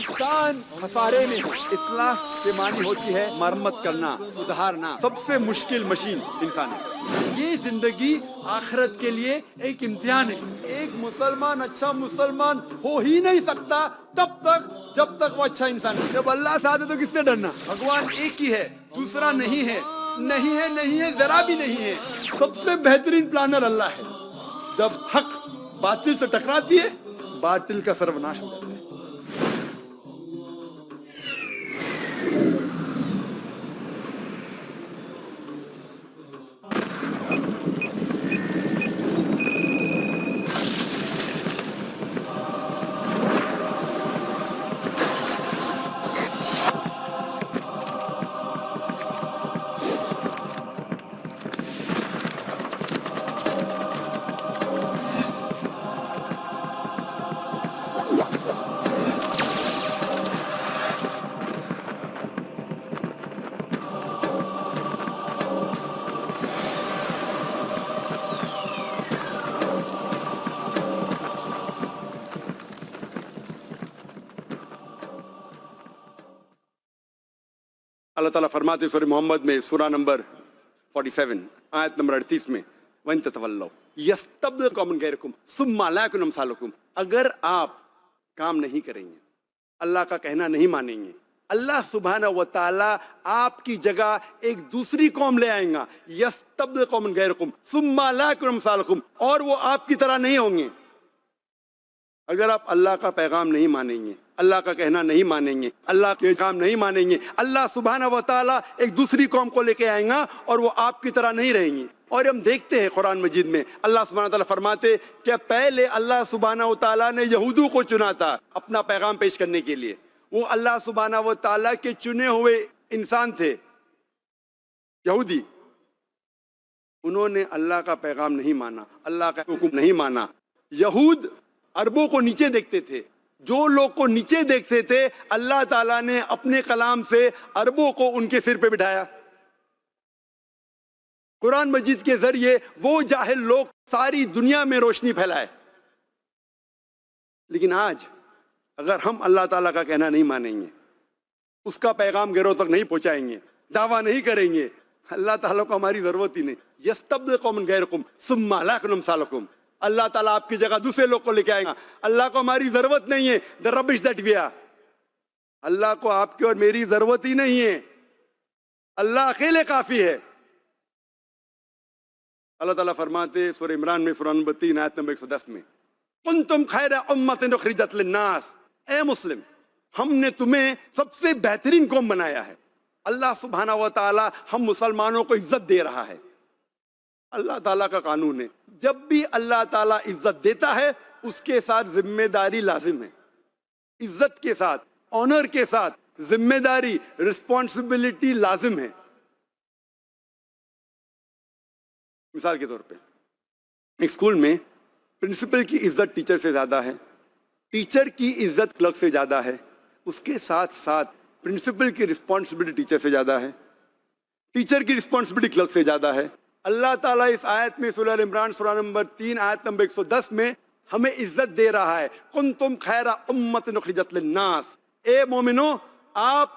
इंसान खसारे में हो। इस्लाह के मानी होती है मरम्मत करना, सुधारना। सबसे मुश्किल मशीन इंसान है। ये जिंदगी आखिरत के लिए एक इम्तिहान है। एक मुसलमान अच्छा मुसलमान हो ही नहीं सकता तब तक जब तक वो अच्छा इंसान है। जब अल्लाह साथ है तो किससे डरना? भगवान एक ही है, दूसरा नहीं है, नहीं है, नहीं है, जरा भी नहीं है। सबसे बेहतरीन प्लानर अल्लाह है। जब हक बातिल से टकराती है, बातिल का सर्वनाश हो जाता है। अल्लाह ताला फरमाते सूरह मोहम्मद में सूरा नंबर 47 आयत नंबर 38 में वन ततवल्लो यस्तब्दिल कौमन गैरकुम सुम्मा ला यकुन अमसालुकुम। अगर आप काम नहीं करेंगे, अल्लाह का कहना नहीं मानेंगे, अल्लाह सुब्हानहू व तआला आपकी जगह एक दूसरी कौम ले आएगा। यस्तब्दिल कौमन गैरकुम सुम्मा ला यकुन अमसालुकुम, और वो आपकी तरह नहीं होंगे। अगर आप अल्लाह का पैगाम नहीं मानेंगे, अल्लाह का कहना नहीं मानेंगे, अल्लाह के काम नहीं मानेंगे, अल्लाह सुब्हानहू व तआला एक दूसरी कौम को लेके आएगा और वो आपकी तरह नहीं रहेंगी। और हम देखते हैं कुरान मजीद में अल्लाह सुब्हानहू व तआला फरमाते कि पहले अल्लाह सुब्हानहू व तआला ने यहूदियों को चुना था अपना पैगाम पेश करने के लिए। वो अल्लाह सुब्हानहू व तआला के चुने हुए इंसान थे, यहूदी। उन्होंने अल्लाह का पैगाम नहीं माना, अल्लाह का हुक्म नहीं माना। यहूद अरबों को नीचे देखते थे। जो लोग को नीचे देखते थे, अल्लाह ताला ने अपने कलाम से अरबों को उनके सिर पे बिठाया। कुरान मजीद के जरिए वो जाहिल लोग सारी दुनिया में रोशनी फैलाए। लेकिन आज अगर हम अल्लाह ताला का कहना नहीं मानेंगे, उसका पैगाम गिरोह तक नहीं पहुंचाएंगे, दावा नहीं करेंगे, अल्लाह ताला को हमारी जरूरत ही नहीं। यस्तब्दिल कौमन गैरकुम सुम्मा ला यकुन अमसालुकुम। अल्लाह ताला आपकी जगह दूसरे लोग को लेके आएगा। अल्लाह को हमारी जरूरत नहीं है। The rubbish that we are. Allah को आपकी और मेरी जरूरत ही नहीं है। अल्लाह अकेले काफी है। अल्लाह ताला फरमाते सूरह इमरान में सूरा नंबर 3 आयत नंबर 110 में कुंतुम खैरा उम्मतिन उखरिजत लिन्नास। ए मुस्लिम, हमने तुम्हें सबसे बेहतरीन कौम बनाया है। अल्लाह सुब्हानहू व तआला हम मुसलमानों को इज्जत दे रहा है। अल्लाह ताला का कानून है, जब भी अल्लाह ताला इज्जत देता है उसके साथ जिम्मेदारी लाजिम है। इज्जत के साथ, ऑनर के साथ जिम्मेदारी, रिस्पॉन्सिबिलिटी लाजिम है। मिसाल के तौर पे एक स्कूल में प्रिंसिपल की इज्जत टीचर से ज्यादा है, टीचर की इज्जत क्लर्क से ज्यादा है, उसके साथ साथ प्रिंसिपल की रिस्पॉन्सिबिलिटी टीचर से ज्यादा है, टीचर की रिस्पॉन्सिबिलिटी क्लर्क से ज्यादा है। अल्लाह ताला इस आयत में सूरह इमरान सूरा नंबर 3 आयत नंबर 110 में हमें इज्जत दे रहा है। कुंतुम खैरा उम्मतिन उखरिजत लिन्नास। ए मोमिनो, आप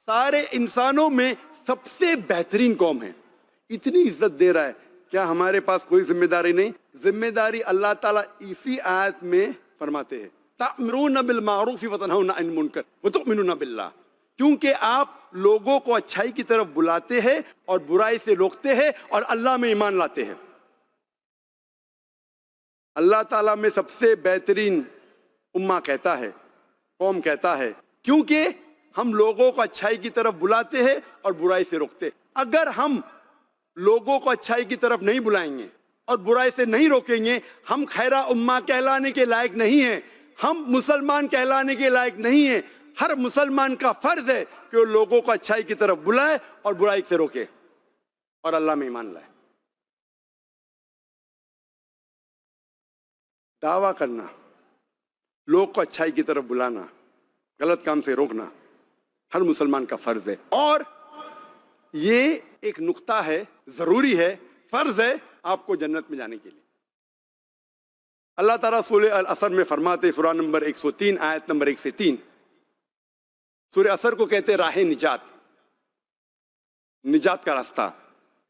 सारे इंसानों में सबसे बेहतरीन कौम है। इतनी इज्जत दे रहा है, क्या हमारे पास कोई जिम्मेदारी नहीं? जिम्मेदारी अल्लाह ताला इसी आयत में फरमाते हैं, तामुरून बिल मारूफ व तनहौना अनिल मुनकर व तुमिनून बिल्लाह। क्योंकि आप लोगों को अच्छाई की तरफ बुलाते हैं और बुराई से रोकते हैं और अल्लाह में ईमान लाते हैं। अल्लाह ताला में सबसे बेहतरीन उम्मा कहता है, कौम कहता है, क्योंकि हम लोगों को अच्छाई की तरफ बुलाते हैं और बुराई से रोकते हैं। अगर हम लोगों को अच्छाई की तरफ नहीं बुलाएंगे और बुराई से नहीं रोकेंगे, हम खैरा उम्मा कहलाने के लायक नहीं हैं, हम मुसलमान कहलाने के लायक नहीं हैं। हर मुसलमान का फर्ज है कि वो लोगों को अच्छाई की तरफ बुलाए और बुराई से रोके और अल्लाह में ईमान लाए। दावा करना, लोग को अच्छाई की तरफ बुलाना, गलत काम से रोकना हर मुसलमान का फर्ज है। और ये एक नुक्ता है, जरूरी है, फर्ज है आपको जन्नत में जाने के लिए। अल्लाह ताला सूरह अल असर में फरमाते सूरा नंबर 103 आयत नंबर 1 से 3 सूरह असर को कहते हैं राह निजात, निजात का रास्ता।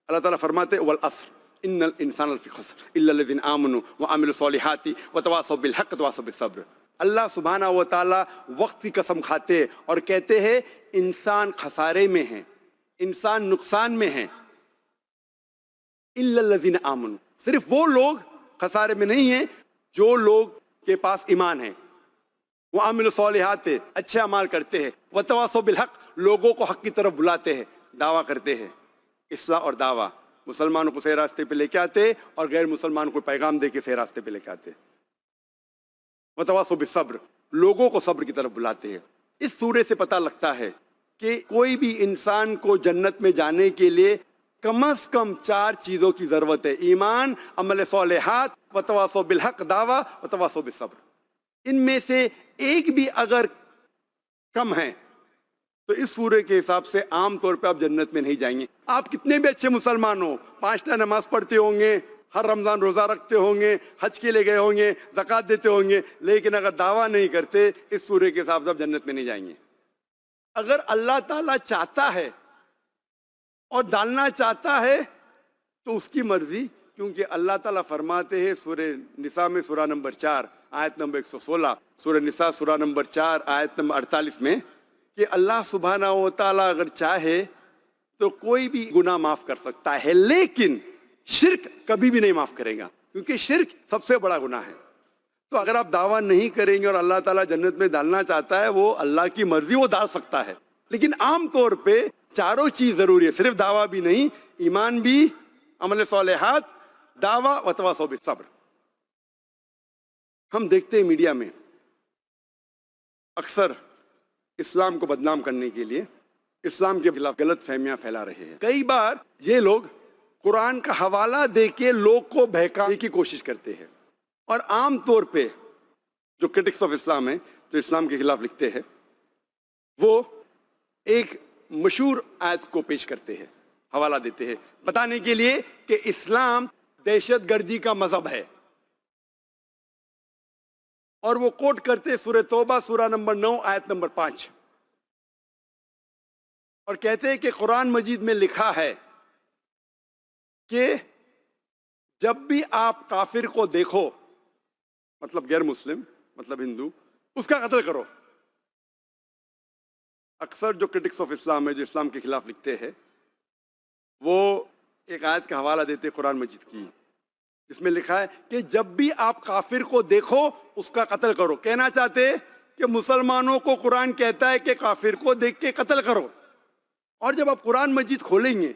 अल्लाह ताला फरमाते वल अस्र इन्नल इंसान लफी खस्र इल्ला लज़ीना आमनू व अमिलु सॉलिहाति व तवासौ बिल हक़ तवासौ बिस सब्र। अल्लाह सुब्हानहू व तआला वक्त की कसम खाते और कहते हैं इंसान खसारे में है, इंसान नुकसान में है। इल्ला लज़ीना आमनू, सिर्फ वो लोग खसारे में नहीं है जो लोग के पास ईमान है, वो आमिल सॉलिहात, अच्छे अमाल करते हैं, व तवासौ बिल हक़, लोगों को हक की तरफ बुलाते हैं, दावा करते हैं। इस्लाह और दावा, मुसलमानों को सही रास्ते पे लेके आते और गैर मुसलमानों को पैगाम दे के सही रास्ते पे लेके आते। व तवासौ बिस सब्र, लोगों को सब्र की तरफ बुलाते हैं। इस सूरे से पता लगता है कि कोई भी इंसान को जन्नत में जाने के लिए कम से कम 4 चीजों की जरूरत है, ईमान, अमल सॉलिहात, व तवासौ बिल हक़, दावा, व तवासौ बिस सब्र। इनमें से एक भी अगर कम है तो इस सूरे के हिसाब से आम तौर पे आप जन्नत में नहीं जाएंगे। आप कितने भी अच्छे मुसलमान हो, 5 टाइम नमाज पढ़ते होंगे, हर रमजान रोजा रखते होंगे, हज के लिए गए होंगे, ज़कात देते होंगे, लेकिन अगर दावा नहीं करते इस सूरे के हिसाब से आप जन्नत में नहीं जाएंगे। अगर अल्लाह ताला चाहता है और डालना चाहता है तो उसकी मर्जी, क्योंकि अल्लाह ताला फरमाते हैं सूरह निसा में सूरा नंबर 4 आयत नंबर 116, सूरह निसा सूरा नंबर 4 आयत नंबर 48 में कि अल्लाह सुब्हानहू व तआला अगर चाहे तो कोई भी गुनाह माफ कर सकता है, लेकिन शिर्क कभी भी नहीं माफ करेगा, क्योंकि शिर्क सबसे बड़ा गुनाह है। तो अगर आप दावा नहीं करेंगे और अल्लाह ताला जन्नत में डालना चाहता है, वो अल्लाह की मर्जी, वो डाल सकता है। लेकिन आम तौर पे चारों चीज जरूरी है, सिर्फ दावा भी नहीं, ईमान भी, अमल सॉलिहात, दावा, व तवासौ बिस सब्र। हम देखते हैं मीडिया में अक्सर इस्लाम को बदनाम करने के लिए इस्लाम के खिलाफ गलत फहमियां फैला रहे हैं। कई बार ये लोग कुरान का हवाला देके लोग को बहकाने की कोशिश करते हैं और आम तौर पे जो क्रिटिक्स ऑफ इस्लाम है, जो इस्लाम के खिलाफ लिखते हैं, वो एक मशहूर आयत को पेश करते हैं, हवाला देते हैं बताने के लिए कि इस्लाम दहशतगर्दी का मजहब है, और वो कोट करते सूरह तौबा सूरा नंबर 9 आयत नंबर 5 और कहते हैं कि कुरान मजीद में लिखा है कि जब भी आप काफिर को देखो, मतलब गैर मुस्लिम, मतलब हिंदू, उसका कत्ल करो। अक्सर जो क्रिटिक्स ऑफ इस्लाम है, जो इस्लाम के खिलाफ लिखते हैं, वो एक आयत का हवाला देते हैं कुरान मजीद की, जिसमें लिखा है कि जब भी आप काफिर को देखो उसका कत्ल करो। कहना चाहते हैं कि मुसलमानों को कुरान कहता है कि काफिर को देख के कत्ल करो, और जब आप कुरान मजीद खोलेंगे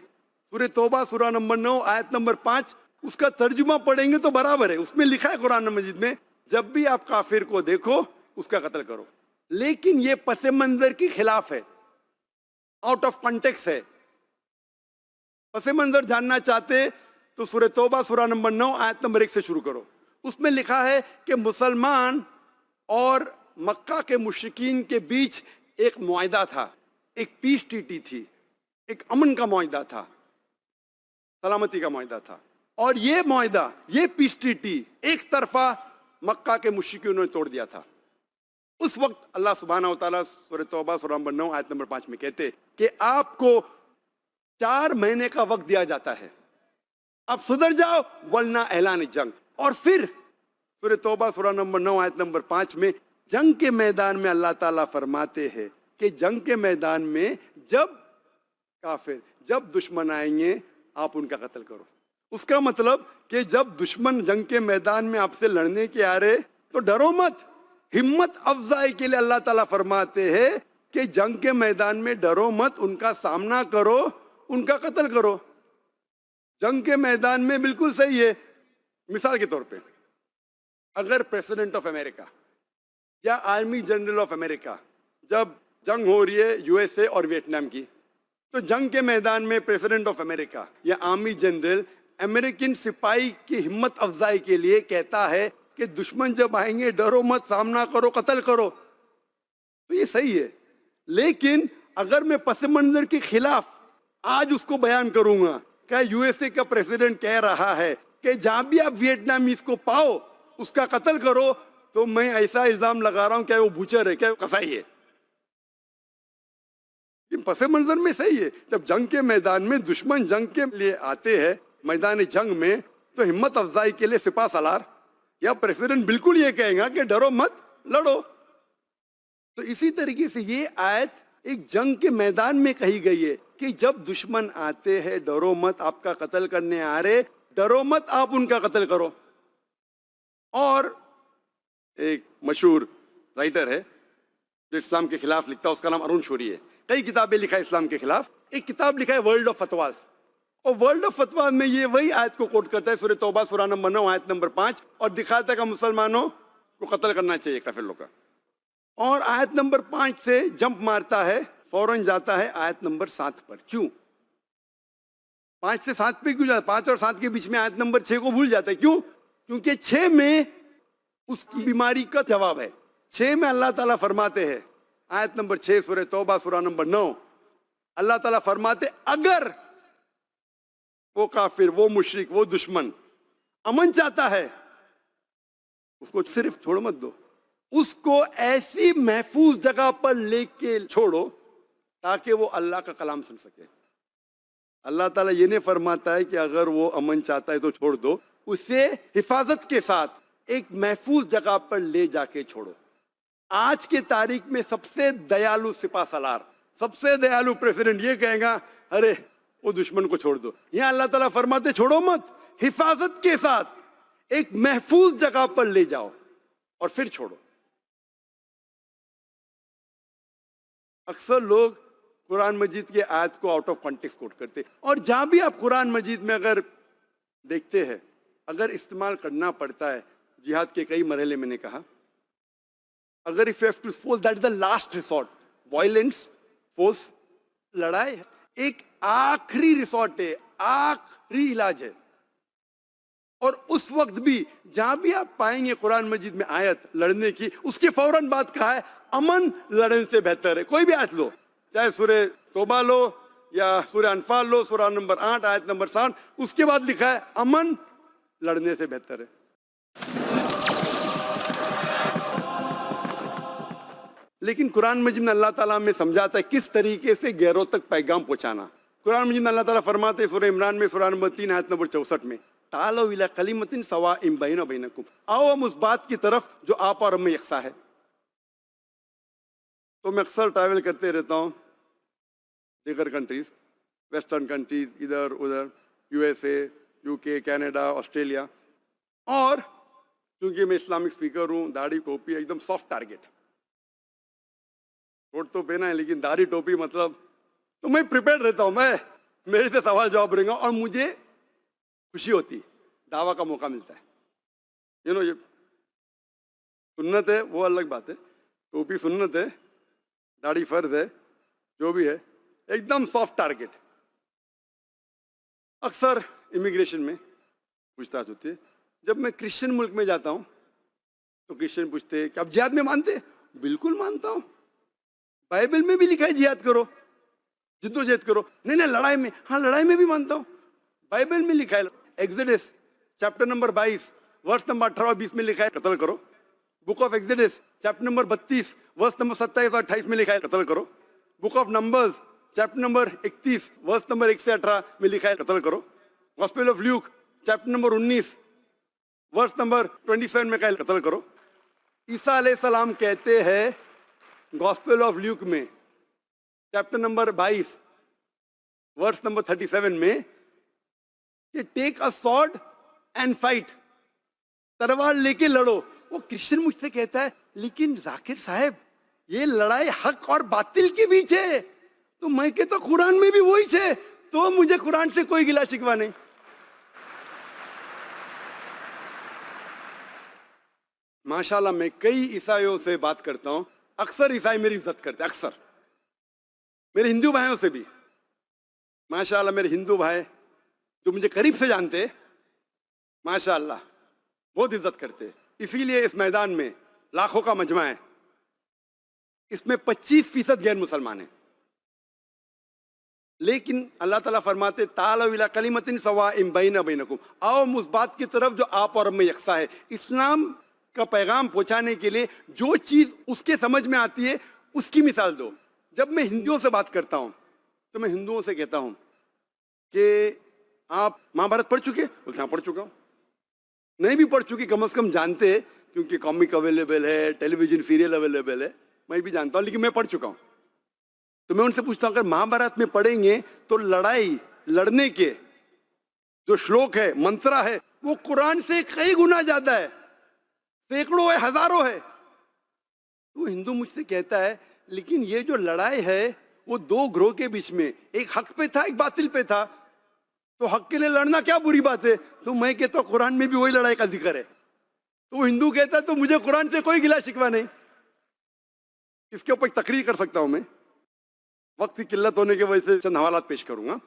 सूरह तौबा सूरा नंबर 9 आयत नंबर 5, उसका तर्जुमा पढ़ेंगे तो बराबर है, उसमें लिखा है कुरान मजीद में जब भी आप काफिर को देखो उसका कत्ल करो। लेकिन ये पस मंजर के खिलाफ है, आउट ऑफ कॉन्टेक्स्ट है। पस मंजर जानना चाहते तो सूरह तौबा सूरा नंबर 9 आयत नंबर 1 से शुरू करो। उसमें लिखा है कि मुसलमान और मक्का के मुशरिकीन के बीच एक मुआहिदा था, एक पीस ट्रीटी थी, एक अमन का मुआहिदा था, सलामती का मुआहिदा था। और ये मुआहिदा, ये पीस ट्रीटी एक तरफा मक्का के मुशरिकीन ने तोड़ दिया था। उस वक्त अल्लाह सुब्हानहू व तआला सूरह तौबा सूरा नंबर 9 आयत नंबर 5 में कहते कि आपको 4 महीने का वक्त दिया जाता है, आप सुधर जाओ वरना ऐलान जंग। और फिर सूरह तौबा सूरा नंबर 9 आयत नंबर 5 में जंग के मैदान में अल्लाह ताला फरमाते हैं कि जंग के मैदान में जब काफिर, जब दुश्मन आएंगे आप उनका कत्ल करो। उसका मतलब कि जब दुश्मन जंग के मैदान में आपसे लड़ने के आ रहे तो डरो मत। हिम्मत अफजाई के लिए अल्लाह ताला फरमाते हैं कि जंग के मैदान में डरो मत, उनका सामना करो, उनका कत्ल करो। जंग के मैदान में बिल्कुल सही है। मिसाल के तौर पे अगर प्रेसिडेंट ऑफ अमेरिका या आर्मी जनरल ऑफ अमेरिका, जब जंग हो रही है यूएसए और वियतनाम की, तो जंग के मैदान में प्रेसिडेंट ऑफ अमेरिका या आर्मी जनरल अमेरिकन सिपाही की हिम्मत अफजाई के लिए कहता है कि दुश्मन जब आएंगे डरो मत, सामना करो, कत्ल करो, तो ये सही है। लेकिन अगर मैं पस मंजर के खिलाफ आज उसको बयान करूंगा, क्या यूएसए का प्रेसिडेंट कह रहा है कि जहां भी आप वियतनामीज को पाओ उसका कत्ल करो, तो मैं ऐसा इल्जाम लगा रहा हूं क्या वो बूचर है, क्या वो कसाई है। ये पसे मंजर में सही है। जब जंग के मैदान में दुश्मन जंग के लिए आते हैं मैदान जंग में, तो हिम्मत अफजाई के लिए सिपा सलार या प्रेसिडेंट बिल्कुल ये कहेगा कि डरो मत, लड़ो। तो इसी तरीके से ये आयत एक जंग के मैदान में कही गई है कि जब दुश्मन आते हैं, डरो मत, आपका कत्ल करने आ रहे, डरो मत, आप उनका कत्ल करो। और एक मशहूर राइटर है जो इस्लाम के खिलाफ लिखता है, उसका नाम अरुण शौरी है। कई किताबें लिखा है इस्लाम के खिलाफ। एक किताब लिखा है वर्ल्ड ऑफ फतवाज, और वर्ल्ड ऑफ फतवाज में ये वही आयत को कोट करता है, सूरह तौबा सूरा नंबर 9 आयत नंबर 5, और दिखाता है कि मुसलमानों को कत्ल करना चाहिए काफिरों का। और आयत नंबर 5 से जंप मारता है, फौरन जाता है आयत नंबर 7 पर। क्यों 5 से 7 पे क्यों जाता? 5 और 7 के बीच में आयत नंबर 6 को भूल जाता है। क्यों? क्योंकि 6 में उसकी बीमारी का जवाब है। 6 में अल्लाह ताला फरमाते हैं, आयत नंबर 6 सूरह तौबा सूरा नंबर 9, अल्लाह ताला फरमाते अगर वो काफिर, वो मुशरिक, वो दुश्मन अमन चाहता है, उसको सिर्फ छोड़ मत दो, उसको ऐसी महफूज जगह पर लेके छोड़ो ताकि वो अल्लाह का कलाम सुन सके। अल्लाह ताला ये नहीं फरमाता है कि अगर वो अमन चाहता है तो छोड़ दो, उसे हिफाजत के साथ एक महफूज जगह पर ले जाके छोड़ो। आज के तारीख में सबसे दयालु सिपा सलार, सबसे दयालु प्रेसिडेंट ये कहेगा अरे वो दुश्मन को छोड़ दो। यहां अल्लाह ताला फरमाते छोड़ो मत, हिफाजत के साथ एक महफूज जगह पर ले जाओ और फिर छोड़ो। अक्सर लोग कुरान मजीद के आयत को आउट ऑफ कॉन्टेक्स्ट कोट करते, और जहां भी आप कुरान मजीद में अगर देखते हैं, अगर इस्तेमाल करना पड़ता है, जिहाद के कई मरहले मैंने कहा, अगर if you have to force, that is the last resort, violence, force, लड़ाई एक आखिरी रिसोर्ट है, आखिरी इलाज है। और उस वक्त भी जहां भी आप पाएंगे कुरान मजीद में आयत लड़ने की, उसके फौरन बाद कहा है अमन लड़ने से बेहतर है। कोई भी आयत लो, चाहे सूरह तौबा लो या सूरह अनफाल लो, सूरह नंबर 8 आयत नंबर 60, उसके बाद लिखा है अमन लड़ने से बेहतर है। लेकिन कुरान मजीद में अल्लाह ताला में समझाता है किस तरीके से गैरों तक पैगाम पहुंचाना। कुरान मजीद में अल्लाह ताला फरमाते हैं सूरह इमरान में सूरह नंबर 3 आयत नंबर 64 में, तालो इला कलिमतिन सवाइम बैना व बैनकुम, आओ हम उस बात की तरफ जो आप और हम में यकसा है। तो मैं अक्सर ट्रैवल करते रहता हूँ दीगर कंट्रीज, वेस्टर्न कंट्रीज, इधर उधर, यूएसए, यूके, कनाडा, ऑस्ट्रेलिया, और क्योंकि मैं इस्लामिक स्पीकर हूँ, दाढ़ी टोपी एकदम सॉफ्ट टारगेट, कोट तो पहना है लेकिन दाढ़ी टोपी मतलब, तो मैं प्रिपेयर रहता हूँ, मैं मेरे से सवाल जवाब रहेगा और मुझे खुशी होती, दावा का मौका मिलता है। ये सुन्नत है वो अलग बात है, टोपी सुन्नत है, दाढ़ी फर्ज है, जो भी है, एकदम सॉफ्ट टारगेट। अक्सर इमिग्रेशन में पूछताछ होती है। जब मैं क्रिश्चियन मुल्क में जाता हूँ तो क्रिश्चियन पूछते हैं कि आप जिहाद में मानते हैं? बिल्कुल मानता हूँ, बाइबल में भी लिखा है जिहाद करो, जिद्दोजहद करो। नहीं नहीं लड़ाई में, हाँ लड़ाई में भी मानता हूँ, बाइबल में लिखा है, Exodus chapter number 22 verse number 18 और 20 में लिखा है कत्ल करो। Book of Exodus chapter number 32 verse number 27 और 28 में लिखा है कत्ल करो। Book of Numbers chapter number 31 verse number 1 से 18 में लिखा है कत्ल करो। Gospel of Luke chapter number 19 verse number 27 में कहा है कत्ल करो। ईसा अलैहिस्सलाम कहते हैं गॉस्पेल ऑफ ल्यूक में चैप्टर नंबर 22 वर्स नंबर 37 में कि take a sword and fight, तलवार लेके लड़ो। वो क्रिश्चियन मुझसे कहता है लेकिन जाकिर साहब ये लड़ाई हक और बातिल के बीच है, तो मैं कहता कुरान में भी वही है, तो मुझे कुरान से कोई गिला शिकवा नहीं। माशाल्लाह मैं कई ईसाइयों से बात करता हूं, अक्सर ईसाई मेरी इज्जत करते हैं, अक्सर मेरे हिंदू भाइयों से भी माशाल्लाह, मेरे हिंदू भाई जो मुझे करीब से जानते हैं माशाल्लाह बहुत इज्जत करते हैं। इसीलिए इस मैदान में लाखों का मजमा है, इसमें 25% गैर मुसलमान है। लेकिन अल्लाह ताला फरमाते तालो इला कलिमतिन सवाइम बैना बैनकुम, आओ हम उस बात की तरफ जो आप और में यकसा है। इस्लाम का पैगाम पहुंचाने के लिए जो चीज उसके समझ में आती है उसकी मिसाल दो। जब मैं हिंदुओं से बात करता हूं तो मैं हिंदुओं से कहता हूं कि आप महाभारत पढ़ चुके? बोलते हाँ पढ़ चुका हूं। नहीं भी पढ़ चुकी, कम से कम जानते हैं, क्योंकि कॉमिक अवेलेबल है, टेलीविजन सीरियल अवेलेबल है, मैं भी जानता हूं, लेकिन मैं पढ़ चुका हूं। तो मैं उनसे पूछता हूं, अगर महाभारत में पढ़ेंगे तो लड़ाई लड़ने के जो श्लोक है, मंत्र है, वो कुरान से कई गुना ज्यादा है, सैकड़ों है, हजारों है। तो हिंदू मुझसे कहता है लेकिन ये जो लड़ाई है वो दो ग्रोह के बीच में, एक हक पे था, एक बातिल पे था, तो हक के लिए लड़ना क्या बुरी बात है? तो मैं कहता हूं कुरान में भी वही लड़ाई का जिक्र है। तो वो हिंदू कहता है तो मुझे कुरान से कोई गिला शिकवा नहीं। इसके ऊपर एक तकरीर कर सकता हूं मैं, वक्त की किल्लत होने की वजह से चंद हवालात पेश करूंगा।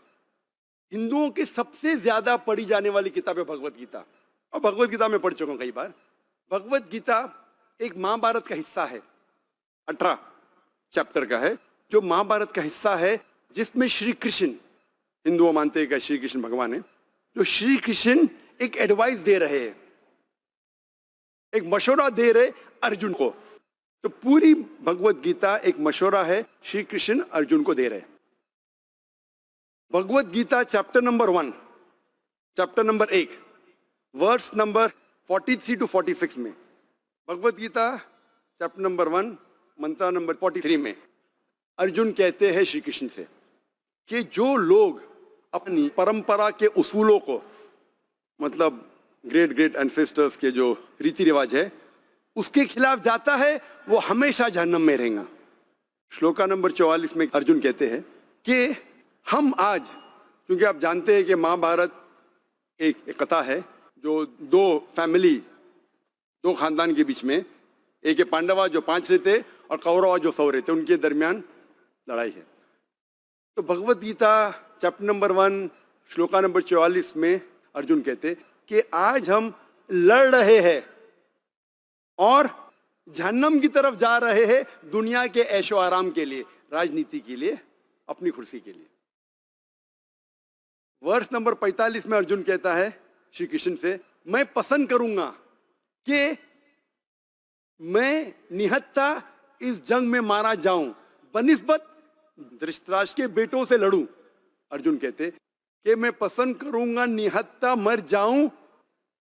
हिंदुओं की सबसे ज्यादा पढ़ी जाने वाली किताब है भगवत गीता, और भगवत गीता में पढ़ चुका हूं कई बार। भगवत गीता एक महाभारत का हिस्सा है, 18 चैप्टर का है, जो महाभारत का हिस्सा है, जिसमें श्री कृष्ण, हिंदुओं मानते हैं कि श्री कृष्ण भगवान है, जो श्री कृष्ण एक एडवाइस दे रहे हैं, एक मशवरा दे रहे अर्जुन को। तो पूरी भगवत गीता एक मशवरा है, श्री कृष्ण अर्जुन को दे रहे। Bhagavad Gita chapter number 1, chapter number 1, verse number 43 to 46 में, भगवत गीता चैप्टर नंबर 1 मंत्र नंबर 43 में अर्जुन कहते हैं श्री कृष्ण से कि जो लोग अपनी परंपरा के उसूलों को, मतलब ग्रेट ग्रेट एंसेस्टर्स के जो रीति रिवाज है, उसके खिलाफ जाता है, वो हमेशा जहन्नम में रहेगा। श्लोका नंबर 44 में अर्जुन कहते हैं कि हम आज, क्योंकि आप जानते हैं कि महाभारत एक कथा है जो दो फैमिली, दो खानदान के बीच में, एक है पांडवा जो 5 रहते और कौरवा जो 100 रहते, उनके दरमियान लड़ाई है। तो Bhagavad Gita chapter number 1 shloka number 44 में अर्जुन कहते कि आज हम लड़ रहे हैं और जहन्नम की तरफ जा रहे हैं, दुनिया के ऐशो आराम के लिए, राजनीति के लिए, अपनी कुर्सी के लिए। वर्ष नंबर 45 में अर्जुन कहता है श्री कृष्ण से, मैं पसंद करूंगा कि मैं निहत्था इस जंग में मारा जाऊं, बनिस्बत धृतराष्ट्र के बेटों से लड़ूं। अर्जुन कहते कि मैं पसंद करूंगा निहत्था मर जाऊं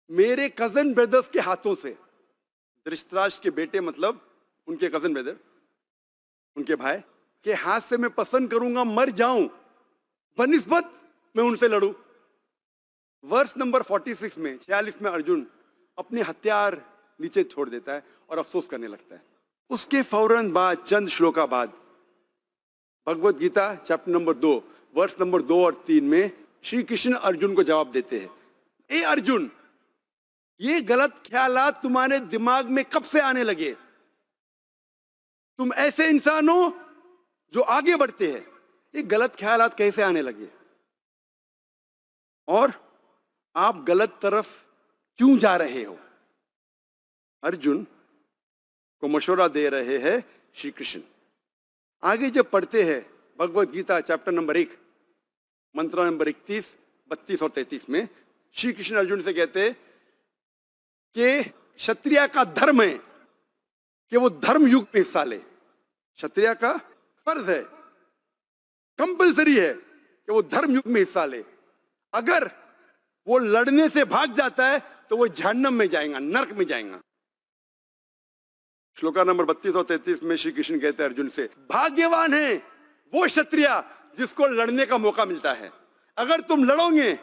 मेरे कजन ब्रदर्स के हाथों से। धृतराष्ट्र के बेटे मतलब उनके कजन ब्रदर, उनके भाई के हाथ से मैं पसंद करूंगा मर जाऊं, बनिस्बत मैं उनसे लड़ूं। वर्ष नंबर 46 में 46 में अर्जुन अपने हथियार नीचे छोड़ देता है और अफसोस करने लगता है। उसके फौरन बाद, चंद श्लोका बाद, भगवत गीता चैप्टर नंबर 2 वर्ष नंबर 2 और 3 में श्री कृष्ण अर्जुन को जवाब देते हैं, ए अर्जुन, ये गलत ख्यालात तुम्हारे दिमाग में कब से आने लगे? तुम ऐसे इंसान हो जो आगे बढ़ते हैं, ये गलत ख्यालात कैसे आने लगे? और आप गलत तरफ क्यों जा रहे हो? अर्जुन को मशवरा दे रहे हैं श्री कृष्ण। आगे जब पढ़ते हैं भगवत गीता चैप्टर नंबर 1 मंत्र नंबर 31, 32 और 33 में श्री कृष्ण अर्जुन से कहते हैं कि क्षत्रिय का धर्म है कि वो धर्म युग में हिस्सा ले। क्षत्रिय का फर्ज है, कंपल्सरी है कि वो धर्म युग में हिस्सा ले। अगर वो लड़ने से भाग जाता है तो वो जहन्नम में जाएगा, नरक में जाएगा। श्लोका नंबर 32 और 33 में श्री कृष्ण कहते हैं अर्जुन से, भाग्यवान है वो क्षत्रिय जिसको लड़ने का मौका मिलता है। अगर तुम लड़ोगे,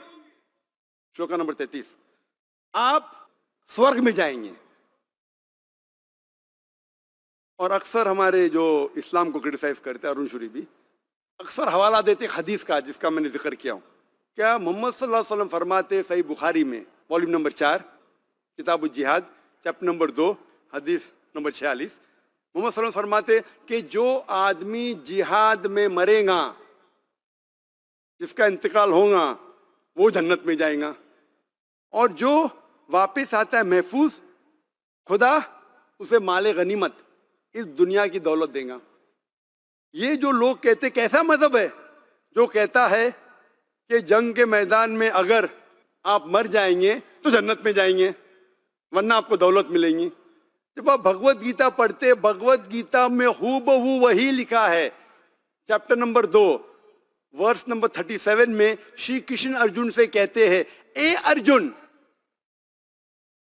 श्लोका नंबर 33, आप स्वर्ग में जाएंगे। और अक्सर हमारे जो इस्लाम को क्रिटिसाइज करते हैं, अरुण शूरी भी अक्सर हवाला देते हदीस का, जिसका मैंने जिक्र किया हूं। क्या मोहम्मद सल्लल्लाहु अलैहि वसल्लम फरमाते सही बुखारी में वॉल्यूम नंबर 4 किताब जिहाद चैप्टर नंबर 2 हदीस नंबर 46, मोहम्मद सल्लल्लाहु अलैहि वसल्लम फरमाते कि जो आदमी जिहाद में मरेगा, जिसका इंतकाल होगा, वो जन्नत में जाएगा, और जो वापस आता है महफूज, खुदा उसे माले गनीमत, इस दुनिया की दौलत देगा। ये जो लोग कहते, कैसा मजहब है जो कहता है कि जंग के मैदान में अगर आप मर जाएंगे तो जन्नत में जाएंगे, वरना आपको दौलत मिलेगी। जब आप भगवत गीता पढ़ते, भगवत गीता में हूबहू वही लिखा है चैप्टर नंबर 2 वर्स नंबर 37 में श्री कृष्ण अर्जुन से कहते हैं, ए अर्जुन,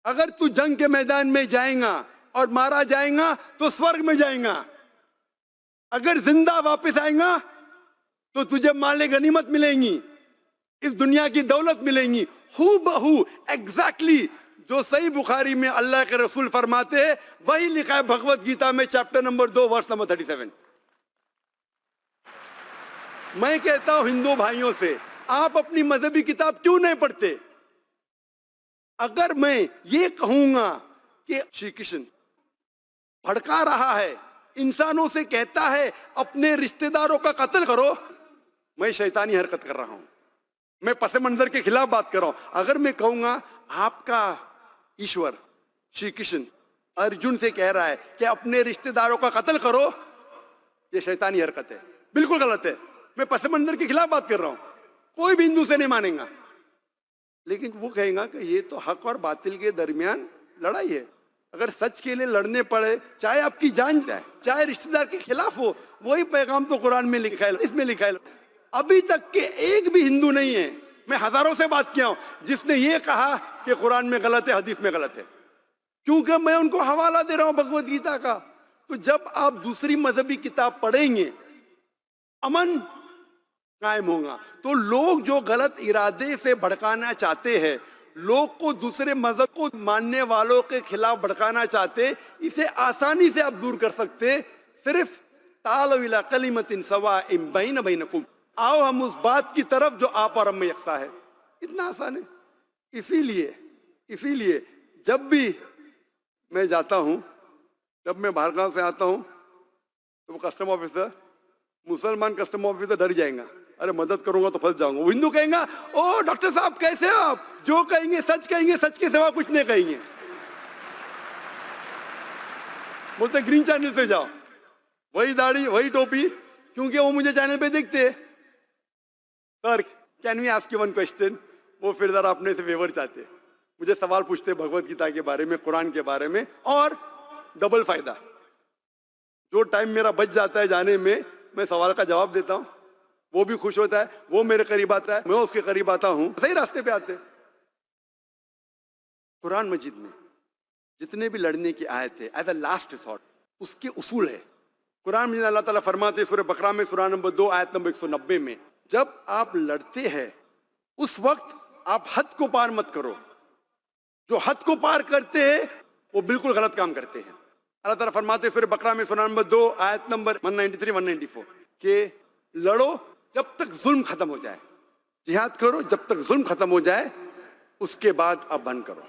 अगर तू जंग के मैदान में जाएगा और मारा जाएगा तो स्वर्ग में जाएगा, अगर जिंदा वापस आएगा तो तुझे माले गनीमत मिलेंगी, इस दुनिया की दौलत मिलेंगी। हू बहू एग्जैक्टली जो सही बुखारी में अल्लाह के रसूल फरमाते हैं वही लिखा है भगवत गीता में चैप्टर नंबर 2 वर्स नंबर 37। मैं कहता हूं हिंदू भाइयों से, आप अपनी मजहबी किताब क्यों नहीं पढ़ते? अगर मैं ये कहूंगा कि श्री कृष्ण भड़का रहा है, इंसानों से कहता है अपने रिश्तेदारों का कत्ल करो, मैं शैतानी हरकत कर रहा हूं, मैं पस मंजर के खिलाफ बात कर रहा हूं। अगर मैं कहूंगा आपका ईश्वर श्री कृष्ण अर्जुन से कह रहा है कि अपने रिश्तेदारों का कत्ल करो, ये शैतानी हरकत है, बिल्कुल गलत है। मैं पस मंजर के खिलाफ बात कर रहा हूं, कोई भी हिंदू से नहीं मानेगा। लेकिन वो कहेगा कि ये तो हक और बातिल के दरमियान लड़ाई है, अगर सच के लिए लड़ने पड़े, चाहे आपकी जान जाए, चाहे रिश्तेदार के खिलाफ हो, वही पैगाम तो कुरान में लिखा है, इसमें लिखा है। अभी तक के एक भी हिंदू नहीं है, मैं हजारों से बात किया हूं, जिसने ये कहा कि कुरान में गलत है, हदीस में गलत है, क्योंकि मैं उनको हवाला दे रहा हूं भगवत गीता का। तो जब आप दूसरी मजहबी किताब पढ़ेंगे, अमन कायम होगा। तो लोग जो गलत इरादे से भड़काना चाहते हैं, लोग को दूसरे मजहब को मानने वालों के खिलाफ भड़काना चाहते, इसे आसानी से आप दूर कर सकते, सिर्फ तालव इला कलिमतिन सवाइम बैन बैनकुम, आओ हम उस बात की तरफ जो आप और हम में यकसा है। इतना आसान है। इसीलिए जब भी मैं जाता हूं, जब मैं बाहर गांव से आता हूं, तो वो कस्टम ऑफिसर, मुसलमान कस्टम ऑफिसर डर जाएगा, अरे मदद करूंगा तो फंस जाऊंगा। वो हिंदू कहेंगे, ओ डॉक्टर साहब कैसे हैं आप, जो कहेंगे सच कहेंगे, सच के सिवा कुछ नहीं कहेंगे। बोलते ग्रीन चैनल से जाओ, वही दाढ़ी वही टोपी, क्योंकि वो मुझे चैनल पे देखते। Sir can we ask you one question, वो फिर जरा अपने से फेवर चाहते, मुझे सवाल पूछते भगवत गीता के बारे में, कुरान के बारे में, और डबल फायदा, जो टाइम मेरा बच जाता है जाने में, मैं सवाल का जवाब देता हूं, वो भी खुश होता है, वो मेरे करीब आता है, मैं उसके करीब आता हूं, सही रास्ते पे आते। कुरान मजीद में जितने भी लड़ने की आयत है, एज अ लास्ट रिसोर्ट, उसके उसूल है। कुरान मजीद अल्लाह ताला फरमाते सूरह बकरा में सूरह नंबर 2 आयत नंबर 190 में, जब आप लड़ते हैं उस वक्त आप हद को पार मत करो, जो हद को पार करते हैं वो बिल्कुल गलत काम करते हैं। अल्लाह ताला फरमाते सूरह बकरा में सूरह नंबर 2 आयत नंबर 193 194 के लड़ो जब तक जुल्म खत्म हो जाए, जिहाद करो जब तक जुल्म खत्म हो जाए, उसके बाद आप बंद करो।